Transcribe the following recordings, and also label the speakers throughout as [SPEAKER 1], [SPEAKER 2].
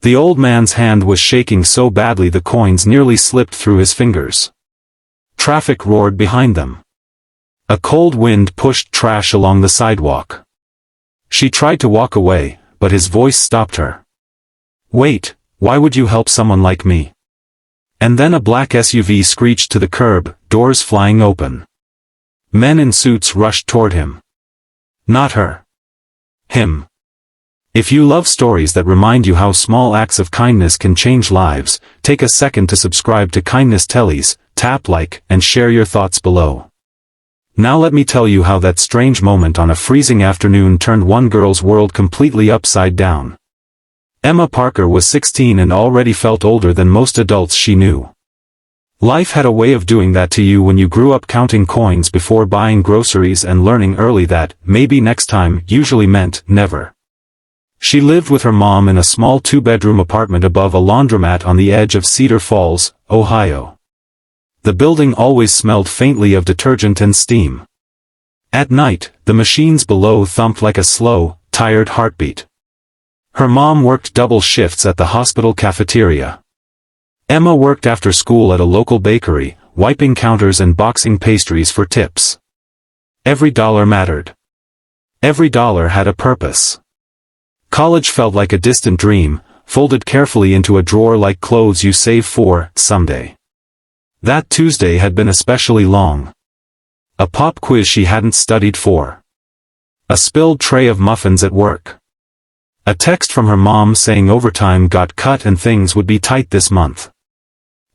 [SPEAKER 1] The old man's hand was shaking so badly the coins nearly slipped through his fingers. Traffic roared behind them. A cold wind pushed trash along the sidewalk. She tried to walk away, but his voice stopped her. "Wait, why would you help someone like me?" And then a black SUV screeched to the curb, doors flying open. Men in suits rushed toward him. Not her. Him. If you love stories that remind you how small acts of kindness can change lives, take a second to subscribe to Kindness Teles, tap like, and share your thoughts below. Now let me tell you how that strange moment on a freezing afternoon turned one girl's world completely upside down. Emma Parker was 16 and already felt older than most adults she knew. Life had a way of doing that to you when you grew up counting coins before buying groceries and learning early that, maybe next time, usually meant, never. She lived with her mom in a small two-bedroom apartment above a laundromat on the edge of Cedar Falls, Ohio. The building always smelled faintly of detergent and steam. At night, the machines below thumped like a slow, tired heartbeat. Her mom worked double shifts at the hospital cafeteria. Emma worked after school at a local bakery, wiping counters and boxing pastries for tips. Every dollar mattered. Every dollar had a purpose. College felt like a distant dream, folded carefully into a drawer like clothes you save for someday. That Tuesday had been especially long. A pop quiz she hadn't studied for. A spilled tray of muffins at work. A text from her mom saying overtime got cut and things would be tight this month.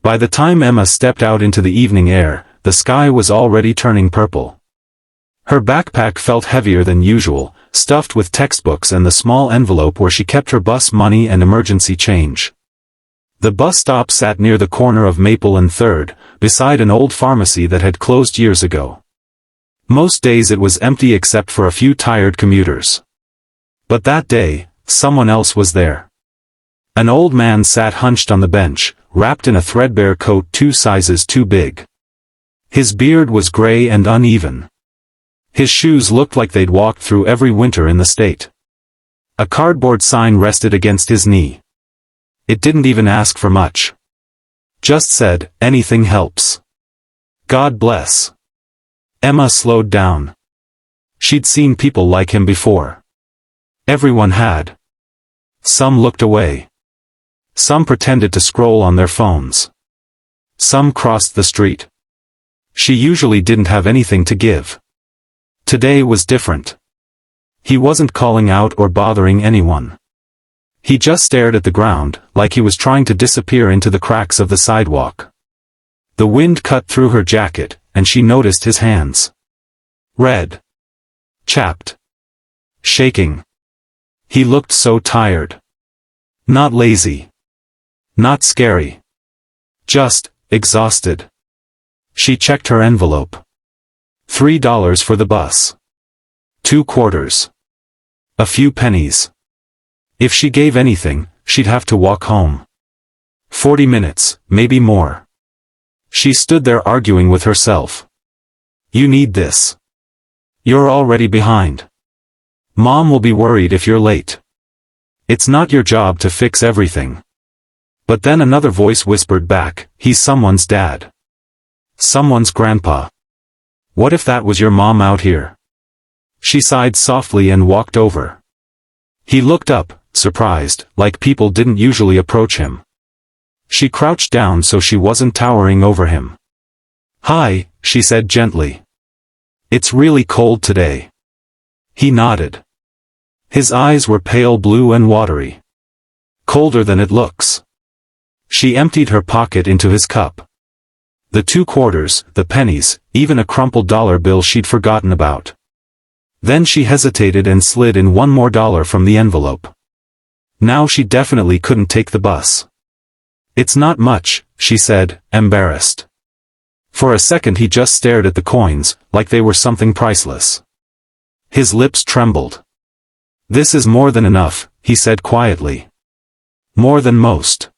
[SPEAKER 1] By the time Emma stepped out into the evening air, the sky was already turning purple. Her backpack felt heavier than usual, stuffed with textbooks and the small envelope where she kept her bus money and emergency change. The bus stop sat near the corner of Maple and 3rd, beside an old pharmacy that had closed years ago. Most days it was empty except for a few tired commuters. But that day, someone else was there. An old man sat hunched on the bench, wrapped in a threadbare coat 2 sizes too big. His beard was gray and uneven. His shoes looked like they'd walked through every winter in the state. A cardboard sign rested against his knee. It didn't even ask for much. Just said, "Anything helps. God bless." Emma slowed down. She'd seen people like him before. Everyone had. Some looked away. Some pretended to scroll on their phones. Some crossed the street. She usually didn't have anything to give. Today was different. He wasn't calling out or bothering anyone. He just stared at the ground, like he was trying to disappear into the cracks of the sidewalk. The wind cut through her jacket, and she noticed his hands. Red. Chapped. Shaking. He looked so tired. Not lazy. Not scary. Just, exhausted. She checked her envelope. $3 for the bus. 2 quarters. A few pennies. If she gave anything, she'd have to walk home. 40 minutes, maybe more. She stood there arguing with herself. You need this. You're already behind. Mom will be worried if you're late. It's not your job to fix everything. But then another voice whispered back, he's someone's dad. Someone's grandpa. What if that was your mom out here? She sighed softly and walked over. He looked up, surprised, like people didn't usually approach him. She crouched down so she wasn't towering over him. Hi, she said gently. It's really cold today. He nodded. His eyes were pale blue and watery. Colder than it looks. She emptied her pocket into his cup. The 2 quarters, the pennies, even a crumpled dollar bill she'd forgotten about. Then she hesitated and slid in $1 more from the envelope. Now she definitely couldn't take the bus. It's not much, she said, embarrassed. For a second he just stared at the coins, like they were something priceless. His lips trembled. This is more than enough, he said quietly. More than most.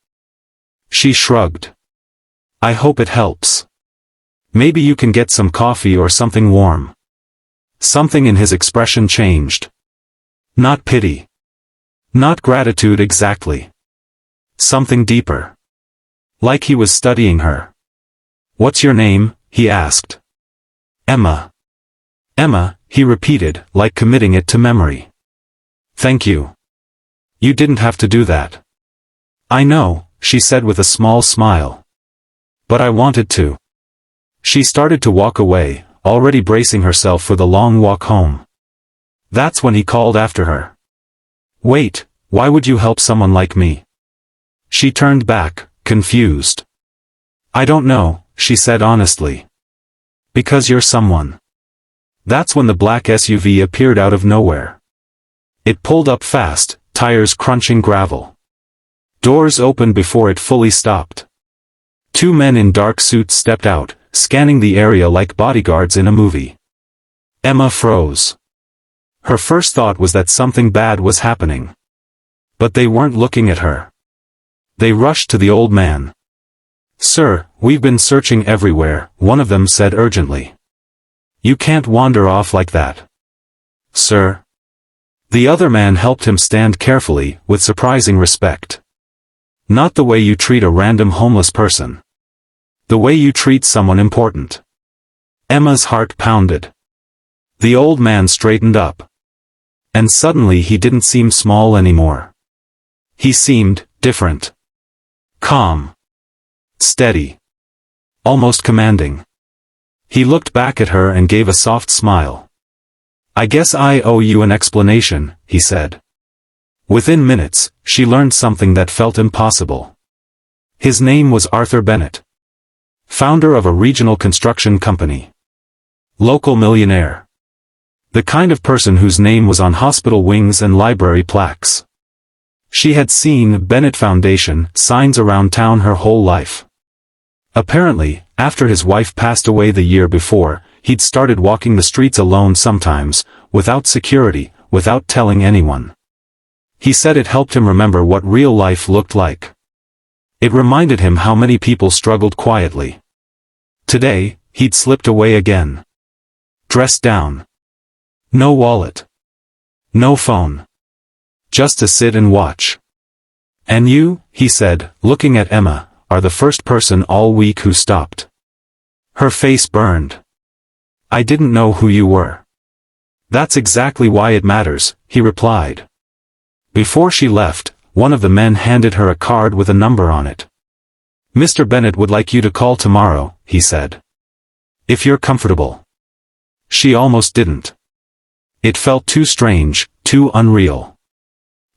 [SPEAKER 1] She shrugged. I hope it helps. Maybe you can get some coffee or something warm. Something in his expression changed. Not pity. Not gratitude exactly. Something deeper. Like he was studying her. "What's your name?" he asked. "Emma." "Emma," he repeated, like committing it to memory. "Thank you. You didn't have to do that." "I know," she said with a small smile. "But I wanted to." She started to walk away, already bracing herself for the long walk home. That's when he called after her. "Wait, why would you help someone like me?" She turned back, confused. "I don't know," she said honestly. "Because you're someone." That's when the black SUV appeared out of nowhere. It pulled up fast, tires crunching gravel. Doors opened before it fully stopped. Two men in dark suits stepped out, scanning the area like bodyguards in a movie. Emma froze. Her first thought was that something bad was happening. But they weren't looking at her. They rushed to the old man. "Sir, we've been searching everywhere," one of them said urgently. "You can't wander off like that." "Sir." The other man helped him stand carefully, with surprising respect. "Not the way you treat a random homeless person. The way you treat someone important." Emma's heart pounded. The old man straightened up. And suddenly he didn't seem small anymore. He seemed different. Calm. Steady. Almost commanding. He looked back at her and gave a soft smile. "I guess I owe you an explanation," he said. Within minutes, she learned something that felt impossible. His name was Arthur Bennett. Founder of a regional construction company. Local millionaire. The kind of person whose name was on hospital wings and library plaques. She had seen Bennett Foundation signs around town her whole life. Apparently, after his wife passed away the year before, he'd started walking the streets alone sometimes, without security, without telling anyone. He said it helped him remember what real life looked like. It reminded him how many people struggled quietly. Today, he'd slipped away again. Dressed down. No wallet. No phone. Just to sit and watch. "And you," he said, looking at Emma, "are the first person all week who stopped." Her face burned. "I didn't know who you were." "That's exactly why it matters," he replied. Before she left, one of the men handed her a card with a number on it. "Mr. Bennett would like you to call tomorrow," he said. "If you're comfortable." She almost didn't. It felt too strange, too unreal.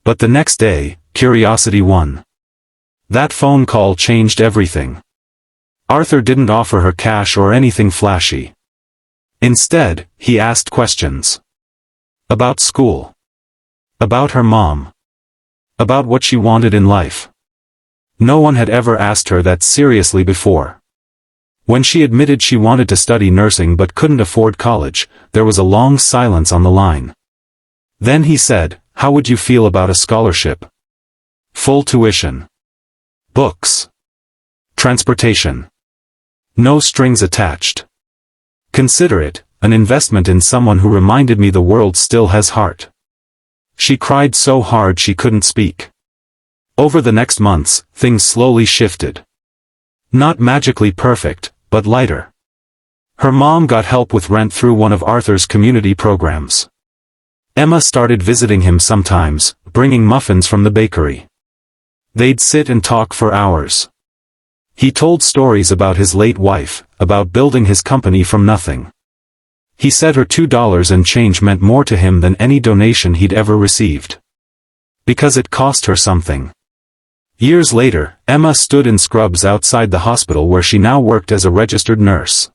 [SPEAKER 1] But the next day, curiosity won. That phone call changed everything. Arthur didn't offer her cash or anything flashy. Instead, he asked questions. About school. About her mom. About what she wanted in life. No one had ever asked her that seriously before. When she admitted she wanted to study nursing but couldn't afford college, there was a long silence on the line. Then he said, "How would you feel about a scholarship? Full tuition. Books. Transportation. No strings attached. Consider it, an investment in someone who reminded me the world still has heart." She cried so hard she couldn't speak. Over the next months, things slowly shifted. Not magically perfect, but lighter. Her mom got help with rent through one of Arthur's community programs. Emma started visiting him sometimes, bringing muffins from the bakery. They'd sit and talk for hours. He told stories about his late wife, about building his company from nothing. He said her $2 and change meant more to him than any donation he'd ever received. Because it cost her something. Years later, Emma stood in scrubs outside the hospital where she now worked as a registered nurse.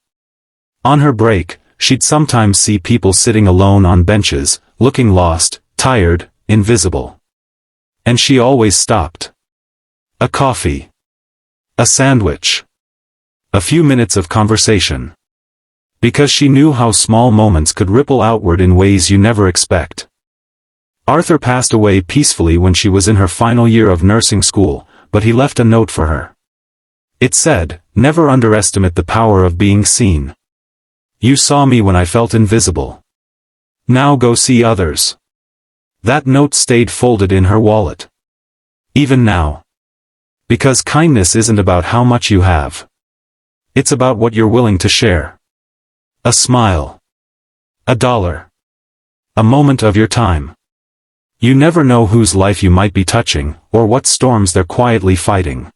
[SPEAKER 1] On her break, she'd sometimes see people sitting alone on benches, looking lost, tired, invisible. And she always stopped. A coffee. A sandwich. A few minutes of conversation. Because she knew how small moments could ripple outward in ways you never expect. Arthur passed away peacefully when she was in her final year of nursing school, but he left a note for her. It said, "Never underestimate the power of being seen. You saw me when I felt invisible. Now go see others." That note stayed folded in her wallet. Even now. Because kindness isn't about how much you have. It's about what you're willing to share. A smile. A dollar. A moment of your time. You never know whose life you might be touching, or what storms they're quietly fighting.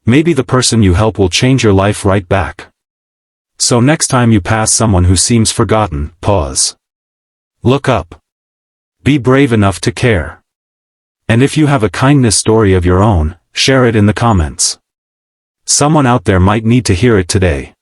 [SPEAKER 1] Maybe the person you help will change your life right back. So next time you pass someone who seems forgotten, pause. Look up. Be brave enough to care. And if you have a kindness story of your own, share it in the comments. Someone out there might need to hear it today.